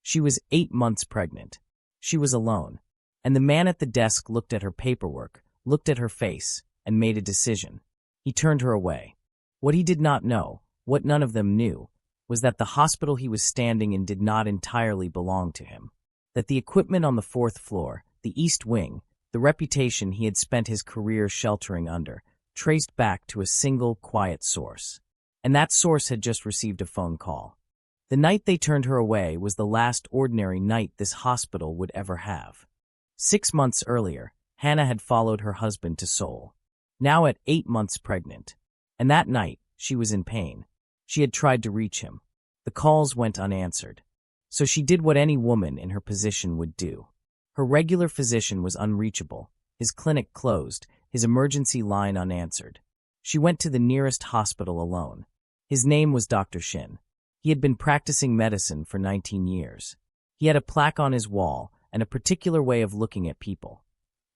She was 8 months pregnant. She was alone. And the man at the desk looked at her paperwork, looked at her face, and made a decision. He turned her away. What he did not know, what none of them knew, was that the hospital he was standing in did not entirely belong to him. That the equipment on the 4th floor, the East Wing, the reputation he had spent his career sheltering under, traced back to a single, quiet source. And that source had just received a phone call. The night they turned her away was the last ordinary night this hospital would ever have. 6 months earlier, Hannah had followed her husband to Seoul. Now at 8 months pregnant. And that night, she was in pain. She had tried to reach him. The calls went unanswered. So she did what any woman in her position would do. Her regular physician was unreachable, his clinic closed, his emergency line unanswered. She went to the nearest hospital alone. His name was Dr. Shin. He had been practicing medicine for 19 years. He had a plaque on his wall and a particular way of looking at people.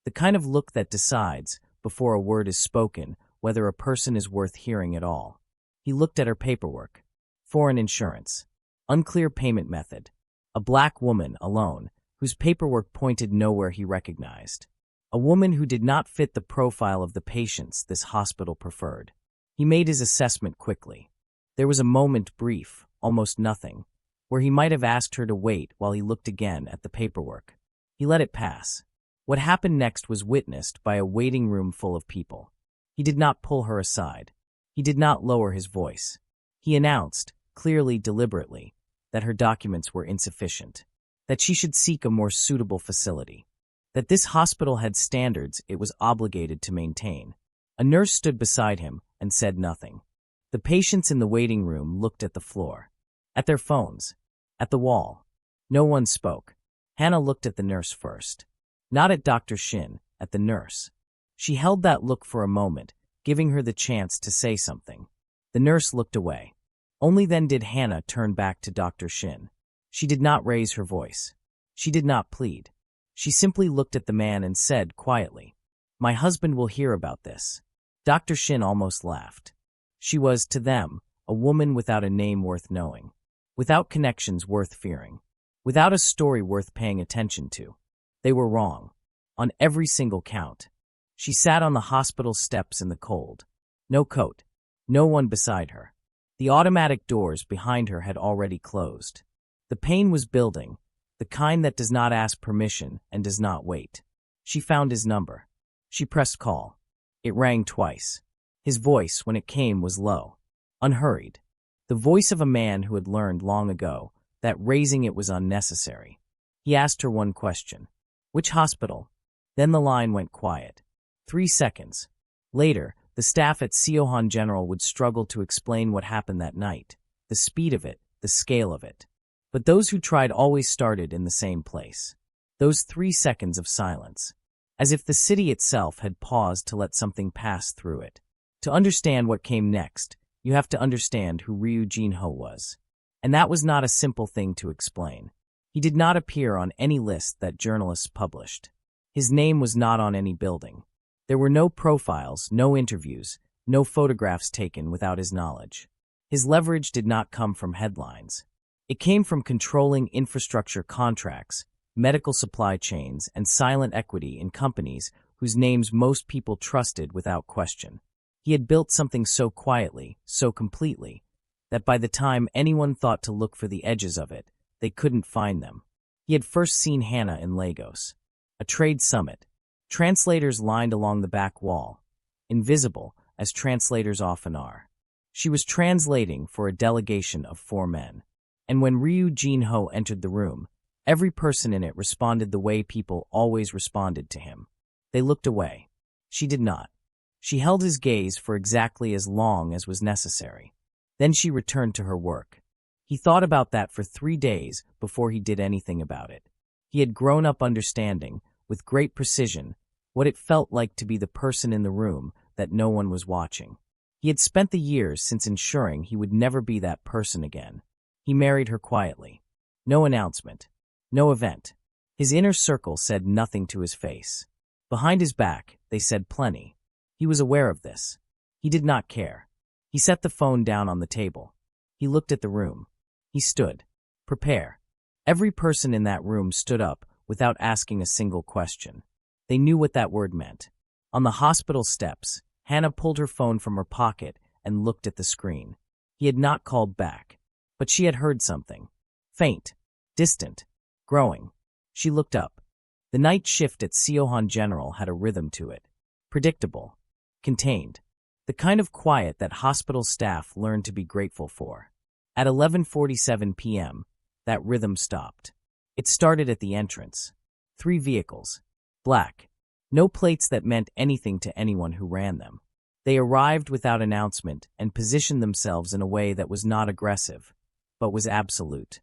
The kind of look that decides, before a word is spoken, whether a person is worth hearing at all. He looked at her paperwork. Foreign insurance. Unclear payment method. A black woman, alone, whose paperwork pointed nowhere he recognized. A woman who did not fit the profile of the patients this hospital preferred. He made his assessment quickly. There was a moment brief, almost nothing, where he might have asked her to wait while he looked again at the paperwork. He let it pass. What happened next was witnessed by a waiting room full of people. He did not pull her aside. He did not lower his voice. He announced, clearly, deliberately, that her documents were insufficient, that she should seek a more suitable facility, that this hospital had standards it was obligated to maintain. A nurse stood beside him and said nothing. The patients in the waiting room looked at the floor, at their phones, at the wall. No one spoke. Hannah looked at the nurse first. Not at Dr. Shin, at the nurse. She held that look for a moment, giving her the chance to say something. The nurse looked away. Only then did Hannah turn back to Dr. Shin. She did not raise her voice. She did not plead. She simply looked at the man and said quietly, "My husband will hear about this." Dr. Shin almost laughed. She was, to them, a woman without a name worth knowing, without connections worth fearing, without a story worth paying attention to. They were wrong, on every single count. She sat on the hospital steps in the cold. No coat, no one beside her. The automatic doors behind her had already closed. The pain was building, the kind that does not ask permission and does not wait. She found his number. She pressed call. It rang twice. His voice, when it came, was low, unhurried. The voice of a man who had learned long ago that raising it was unnecessary. He asked her one question. Which hospital? Then the line went quiet. 3 seconds. Later, the staff at Seohan General would struggle to explain what happened that night, the speed of it, the scale of it. But those who tried always started in the same place. Those 3 seconds of silence. As if the city itself had paused to let something pass through it. To understand what came next, you have to understand who Ryu Jin-ho was. And that was not a simple thing to explain. He did not appear on any list that journalists published. His name was not on any building. There were no profiles, no interviews, no photographs taken without his knowledge. His leverage did not come from headlines. It came from controlling infrastructure contracts, medical supply chains, and silent equity in companies whose names most people trusted without question. He had built something so quietly, so completely, that by the time anyone thought to look for the edges of it, they couldn't find them. He had first seen Hannah in Lagos. A trade summit. Translators lined along the back wall, invisible, as translators often are. She was translating for a delegation of 4 men. And when Ryu Jin-ho entered the room, every person in it responded the way people always responded to him. They looked away. She did not. She held his gaze for exactly as long as was necessary. Then she returned to her work. He thought about that for 3 days before he did anything about it. He had grown up understanding, with great precision, what it felt like to be the person in the room that no one was watching. He had spent the years since ensuring he would never be that person again. He married her quietly. No announcement. No event. His inner circle said nothing to his face. Behind his back, they said plenty. He was aware of this. He did not care. He set the phone down on the table. He looked at the room. He stood. Prepare. Every person in that room stood up without asking a single question. They knew what that word meant. On the hospital steps, Hannah pulled her phone from her pocket and looked at the screen. He had not called back, but she had heard something. Faint, distant, growing. She looked up. The night shift at Siohan General had a rhythm to it. Predictable. Contained. The kind of quiet that hospital staff learned to be grateful for. At 11:47 p.m., that rhythm stopped. It started at the entrance. 3 vehicles. Black. No plates that meant anything to anyone who ran them. They arrived without announcement and positioned themselves in a way that was not aggressive, but was absolute.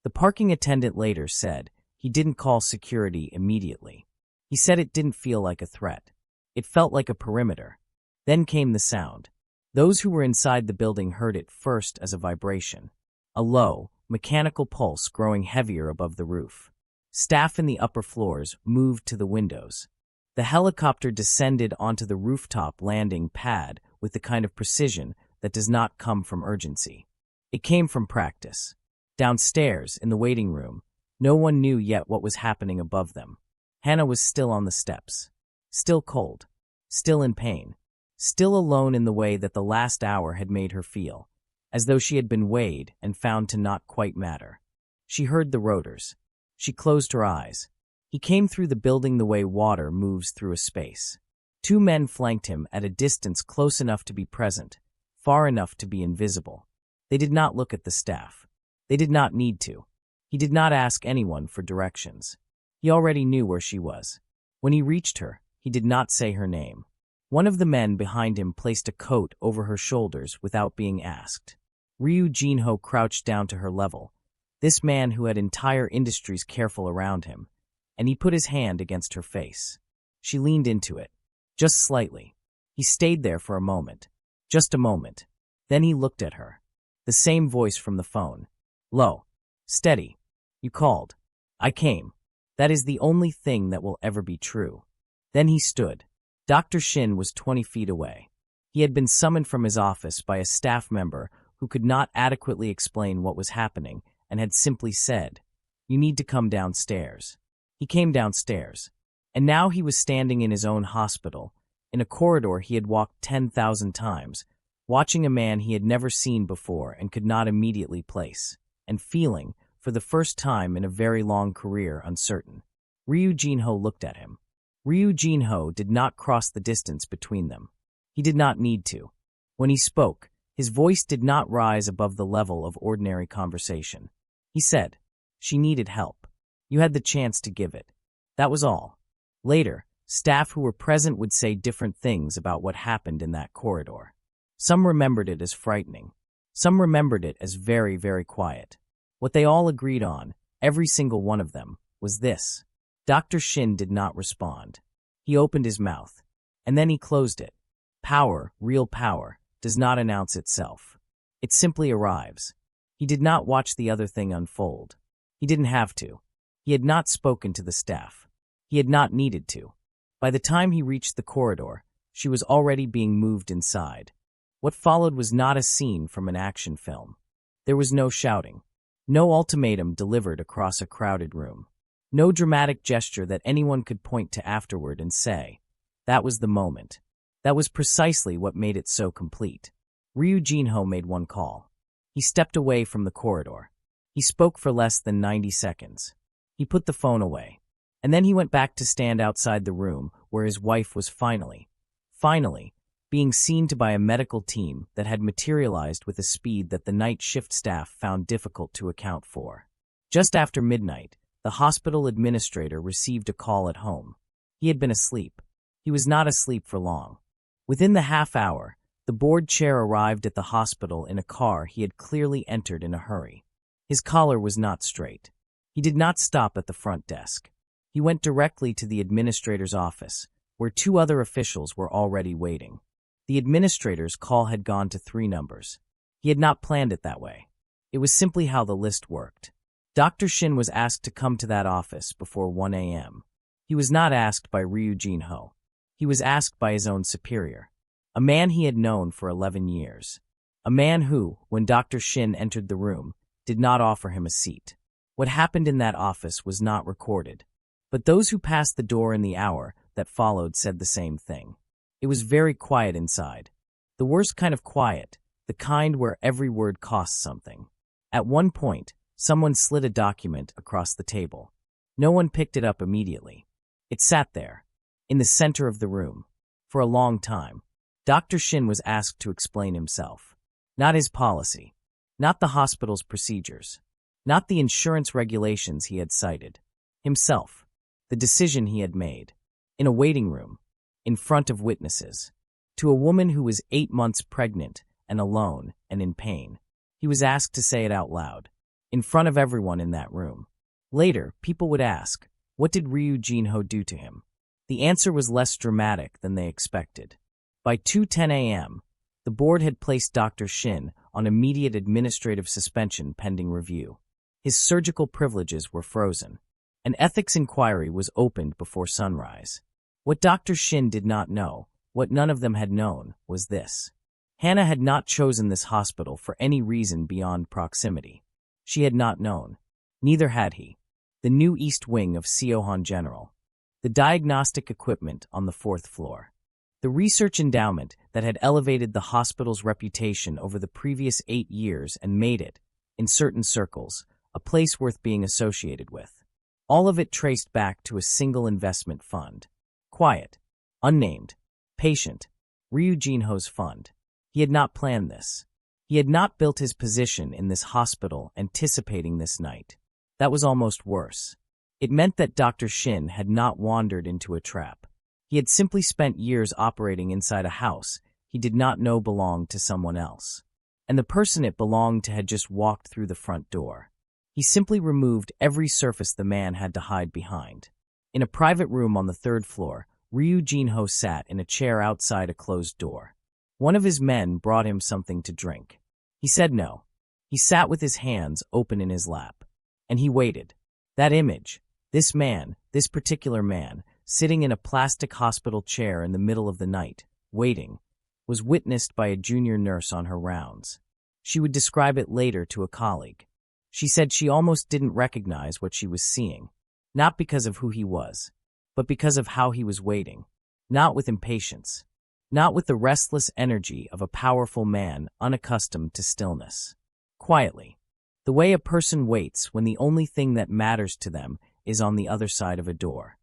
The parking attendant later said he didn't call security immediately. He said it didn't feel like a threat. It felt like a perimeter. Then came the sound. Those who were inside the building heard it first as a vibration. A low, mechanical pulse growing heavier above the roof. Staff in the upper floors moved to the windows. The helicopter descended onto the rooftop landing pad with the kind of precision that does not come from urgency. It came from practice. Downstairs, in the waiting room, no one knew yet what was happening above them. Hannah was still on the steps. Still cold. Still in pain. Still alone in the way that the last hour had made her feel, as though she had been weighed and found to not quite matter. She heard the rotors. She closed her eyes. He came through the building the way water moves through a space. 2 men flanked him at a distance close enough to be present, far enough to be invisible. They did not look at the staff. They did not need to. He did not ask anyone for directions. He already knew where she was. When he reached her, he did not say her name. One of the men behind him placed a coat over her shoulders without being asked. Ryu Jinho crouched down to her level, this man who had entire industries careful around him, and he put his hand against her face. She leaned into it, just slightly. He stayed there for a moment, just a moment. Then he looked at her. The same voice from the phone. Low. Steady. You called. I came. That is the only thing that will ever be true. Then he stood. Dr. Shin was 20 feet away. He had been summoned from his office by a staff member who could not adequately explain what was happening and had simply said, "You need to come downstairs." He came downstairs, and now he was standing in his own hospital, in a corridor he had walked 10,000 times, watching a man he had never seen before and could not immediately place, and feeling, for the first time in a very long career, uncertain. Ryu Jinho looked at him. Ryu Jinho did not cross the distance between them. He did not need to. When he spoke, his voice did not rise above the level of ordinary conversation. He said, "She needed help. You had the chance to give it. That was all." Later, staff who were present would say different things about what happened in that corridor. Some remembered it as frightening. Some remembered it as very, very quiet. What they all agreed on, every single one of them, was this. Dr. Shin did not respond. He opened his mouth, and then he closed it. Power, real power, does not announce itself. It simply arrives. He did not watch the other thing unfold. He didn't have to. He had not spoken to the staff. He had not needed to. By the time he reached the corridor, she was already being moved inside. What followed was not a scene from an action film. There was no shouting. No ultimatum delivered across a crowded room. No dramatic gesture that anyone could point to afterward and say, "That was the moment." That was precisely what made it so complete. Ryu Jinho made one call. He stepped away from the corridor. He spoke for less than 90 seconds. He put the phone away. And then he went back to stand outside the room where his wife was finally, being seen to by a medical team that had materialized with a speed that the night shift staff found difficult to account for. Just after midnight, the hospital administrator received a call at home. He had been asleep. He was not asleep for long. Within the half hour, the board chair arrived at the hospital in a car he had clearly entered in a hurry. His collar was not straight. He did not stop at the front desk. He went directly to the administrator's office, where 2 other officials were already waiting. The administrator's call had gone to 3 numbers. He had not planned it that way. It was simply how the list worked. Dr. Shin was asked to come to that office before 1 a.m. He was not asked by Ryu Jinho. He was asked by his own superior, a man he had known for 11 years. A man who, when Dr. Shin entered the room, did not offer him a seat. What happened in that office was not recorded, but those who passed the door in the hour that followed said the same thing. It was very quiet inside. The worst kind of quiet, the kind where every word costs something. At one point, someone slid a document across the table. No one picked it up immediately. It sat there, in the center of the room. For a long time, Dr. Shin was asked to explain himself. Not his policy, not the hospital's procedures, not the insurance regulations he had cited. Himself, the decision he had made. In a waiting room, in front of witnesses, to a woman who was 8 months pregnant and alone and in pain. He was asked to say it out loud, in front of everyone in that room. Later, people would ask, what did Ryu Jinho do to him? The answer was less dramatic than they expected. By 2:10 a.m., the board had placed Dr. Shin on immediate administrative suspension pending review. His surgical privileges were frozen. An ethics inquiry was opened before sunrise. What Dr. Shin did not know, what none of them had known, was this. Hannah had not chosen this hospital for any reason beyond proximity. She had not known. Neither had he. The new East Wing of Seohan General. The diagnostic equipment on the 4th floor. The research endowment that had elevated the hospital's reputation over the previous 8 years and made it, in certain circles, a place worth being associated with. All of it traced back to a single investment fund. Quiet, unnamed, patient, Ryu Jinho's fund. He had not planned this. He had not built his position in this hospital anticipating this night. That was almost worse. It meant that Dr. Shin had not wandered into a trap. He had simply spent years operating inside a house he did not know belonged to someone else. And the person it belonged to had just walked through the front door. He simply removed every surface the man had to hide behind. In a private room on the 3rd floor, Ryu Jinho sat in a chair outside a closed door. One of his men brought him something to drink. He said no. He sat with his hands open in his lap. And he waited. That image, this man, this particular man, sitting in a plastic hospital chair in the middle of the night, waiting, was witnessed by a junior nurse on her rounds. She would describe it later to a colleague. She said she almost didn't recognize what she was seeing, not because of who he was, but because of how he was waiting, not with impatience, not with the restless energy of a powerful man unaccustomed to stillness. Quietly, the way a person waits when the only thing that matters to them is on the other side of a door.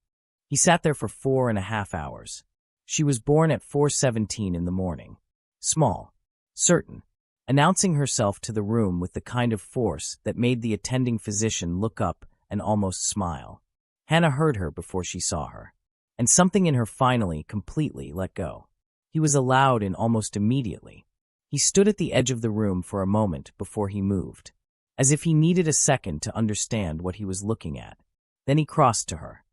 He sat there for 4.5 hours. She was born at 4:17 in the morning. Small, certain, announcing herself to the room with the kind of force that made the attending physician look up and almost smile. Hannah heard her before she saw her, and something in her finally, completely let go. He was allowed in almost immediately. He stood at the edge of the room for a moment before he moved, as if he needed a second to understand what he was looking at. Then he crossed to her,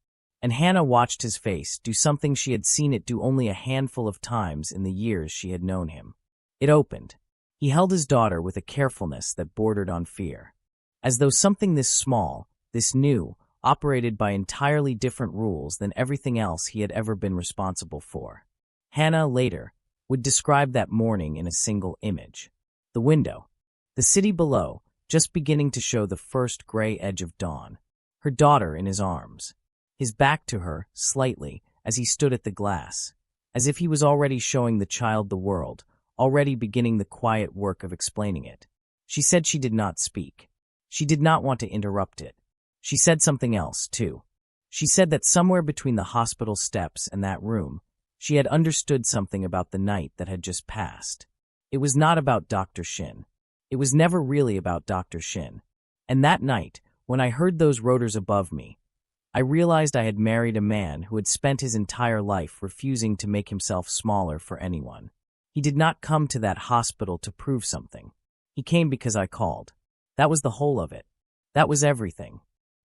and Hannah watched his face do something she had seen it do only a handful of times in the years she had known him. It opened. He held his daughter with a carefulness that bordered on fear, as though something this small, this new, operated by entirely different rules than everything else he had ever been responsible for. Hannah, later, would describe that morning in a single image. The window. The city below, just beginning to show the first gray edge of dawn. Her daughter in his arms. His back to her, slightly, as he stood at the glass, as if he was already showing the child the world, already beginning the quiet work of explaining it. She said she did not speak. She did not want to interrupt it. She said something else, too. She said that somewhere between the hospital steps and that room, she had understood something about the night that had just passed. It was not about Dr. Shin. It was never really about Dr. Shin. And that night, when I heard those rotors above me, I realized I had married a man who had spent his entire life refusing to make himself smaller for anyone. He did not come to that hospital to prove something. He came because I called. That was the whole of it. That was everything.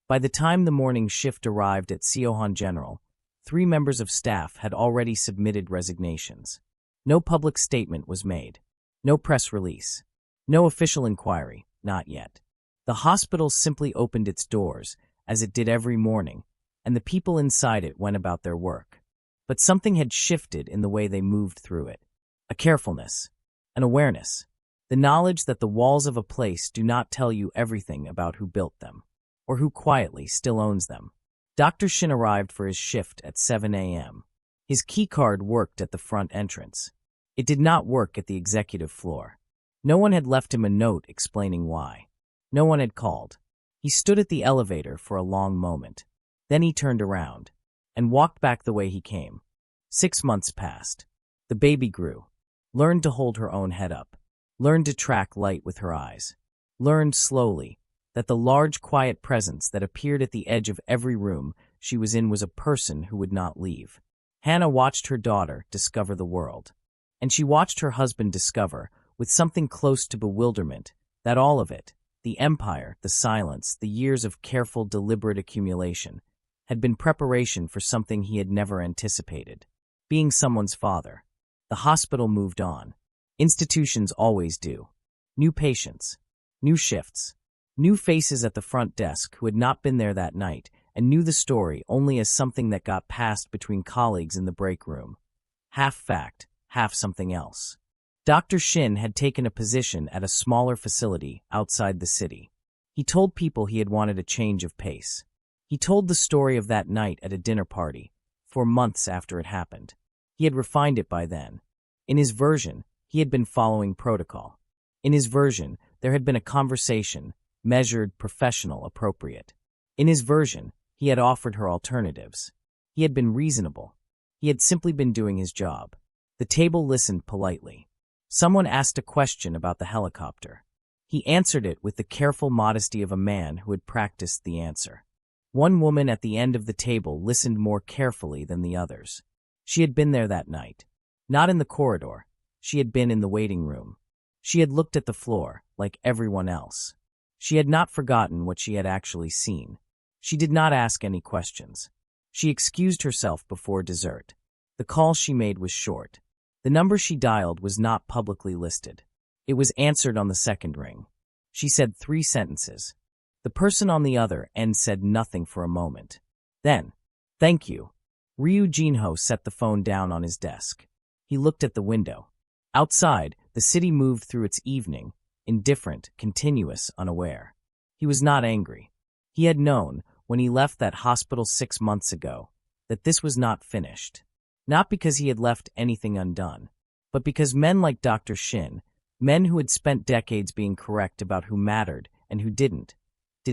By the time the morning shift arrived at Seohan General, 3 members of staff had already submitted resignations. No public statement was made. No press release. No official inquiry, not yet. The hospital simply opened its doors, as it did every morning, and the people inside it went about their work. But something had shifted in the way they moved through it. A carefulness, an awareness, the knowledge that the walls of a place do not tell you everything about who built them. or who quietly still owns them. Dr. Shin arrived for his shift at 7 a.m. His keycard worked at the front entrance. It did not work at the executive floor. No one had left him a note explaining why. No one had called. He stood at the elevator for a long moment. Then he turned around and walked back the way he came. 6 months passed. The baby grew, learned to hold her own head up, learned to track light with her eyes, learned slowly that the large, quiet presence that appeared at the edge of every room she was in was a person who would not leave. Hannah watched her daughter discover the world, and she watched her husband discover, with something close to bewilderment, that all of it, the empire, the silence, the years of careful, deliberate accumulation, had been preparation for something he had never anticipated. Being someone's father. The hospital moved on. Institutions always do. New patients, new shifts, new faces at the front desk who had not been there that night and knew the story only as something that got passed between colleagues in the break room. Half fact, half something else. Dr. Shin had taken a position at a smaller facility outside the city. He told people he had wanted a change of pace. He told the story of that night at a dinner party, for months after it happened. He had refined it by then. In his version, he had been following protocol. In his version, there had been a conversation, measured, professional, appropriate. In his version, he had offered her alternatives. He had been reasonable. He had simply been doing his job. The table listened politely. Someone asked a question about the helicopter. He answered it with the careful modesty of a man who had practiced the answer. One woman at the end of the table listened more carefully than the others. She had been there that night. Not in the corridor. She had been in the waiting room. She had looked at the floor, like everyone else. She had not forgotten what she had actually seen. She did not ask any questions. She excused herself before dessert. The call she made was short. The number she dialed was not publicly listed. It was answered on the second ring. She said 3 sentences. The person on the other end said nothing for a moment. Then, "Thank you." Ryu Jinho set the phone down on his desk. He looked at the window. Outside, the city moved through its evening, indifferent, continuous, unaware. He was not angry. He had known, when he left that hospital 6 months ago, that this was not finished. Not because he had left anything undone, but because men like Dr. Shin, men who had spent decades being correct about who mattered and who did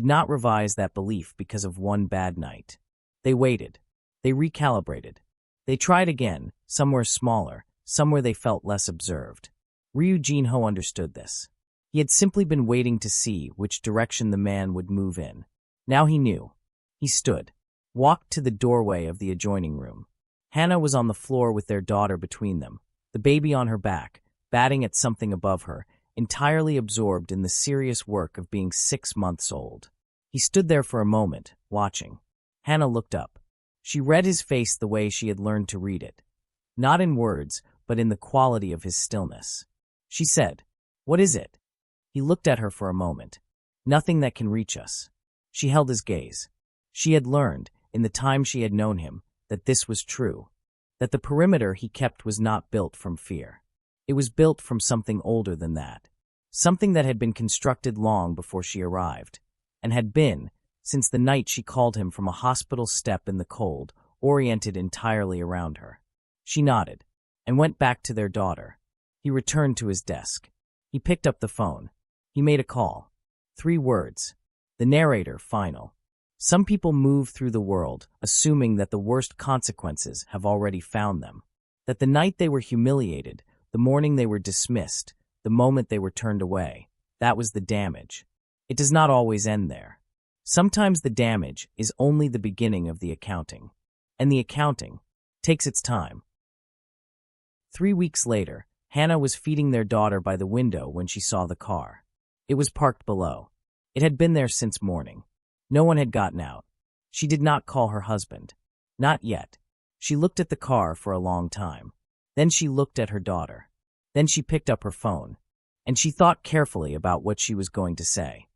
not revise that belief because of one bad night. They waited. They recalibrated. They tried again, somewhere smaller, somewhere they felt less observed. Ryu Jinho understood this. He had simply been waiting to see which direction the man would move in. Now he knew. He stood, walked to the doorway of the adjoining room. Hannah was on the floor with their daughter between them, the baby on her back, batting at something above her, entirely absorbed in the serious work of being 6 months old. He stood there for a moment, watching. Hannah looked up. She read his face the way she had learned to read it. Not in words, but in the quality of his stillness. She said, "What is it?" He looked at her for a moment. "Nothing that can reach us." She held his gaze. She had learned, in the time she had known him, that this was true. That the perimeter he kept was not built from fear. It was built from something older than that. Something that had been constructed long before she arrived, and had been, since the night she called him from a hospital step in the cold, oriented entirely around her. She nodded, and went back to their daughter. He returned to his desk. He picked up the phone. He made a call. 3 words. The narrator, final. Some people move through the world, assuming that the worst consequences have already found them. That the night they were humiliated, the morning they were dismissed, the moment they were turned away, that was the damage. It does not always end there. Sometimes the damage is only the beginning of the accounting. And the accounting takes its time. 3 weeks later, Hannah was feeding their daughter by the window when she saw the car. It was parked below. It had been there since morning. No one had gotten out. She did not call her husband. Not yet. She looked at the car for a long time. Then she looked at her daughter. Then she picked up her phone. And she thought carefully about what she was going to say.